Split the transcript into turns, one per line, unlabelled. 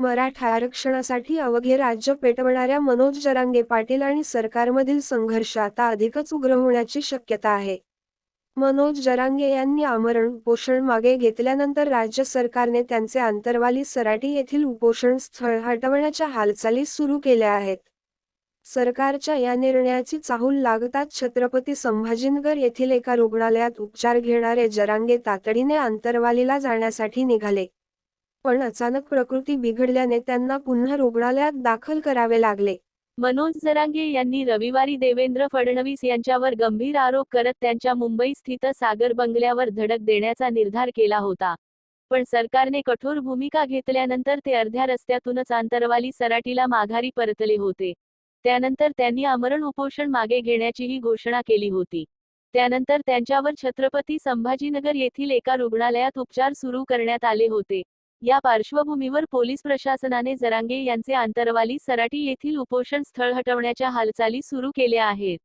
मराठा आरक्षणासाठी अवघे राज्य पेटवणाऱ्या मनोज जरांगे पाटील आणि सरकारमधील संघर्ष आता अधिकच उग्र होण्याची शक्यता आहे. मनोज जरांगे यांनी आमरण उपोषण मागे घेतल्यानंतर राज्य सरकारने त्यांचे आंतरवाली सराटी येथील उपोषण स्थळ हटवण्याच्या हालचाली सुरू केल्या आहेत. सरकारच्या या निर्णयाची चाहूल लागताच छत्रपती संभाजीनगर येथील एका रुग्णालयात उपचार घेणारे जरांगे तातडीने आंतरवालीला जाण्यासाठी निघाले. पण अचानक प्रकृती बिघडल्याने त्यांना पुन्हा रुग्णालयात दाखल करावे लागले.
मनोज जरांगे यांनी रविवारी देवेंद्र फडणवीस यांच्यावर गंभीर आरोप करत त्यांच्या मुंबई स्थित सागर बंगल्यावर धडक देण्याचा निर्धार केला होता. पण सरकारने कठोर भूमिका घेतल्यानंतर ते अर्ध्या रस्त्यातूनच आंतरवाली सराटीला माघारी परतले होते. त्यानंतर त्यांनी आमरण उपोषण मागे घेण्याचीही घोषणा केली होती. त्यानंतर त्यांच्यावर छत्रपती संभाजीनगर येथील एका रुग्णालयात उपचार सुरू करण्यात आले होते. या पार्श्वभूमीवर पोलीस प्रशासनाने जरांगे यांचे आंतरवाली सराटी येथील उपोषण स्थळ हटवण्याच्या हालचाली सुरू केल्या आहेत.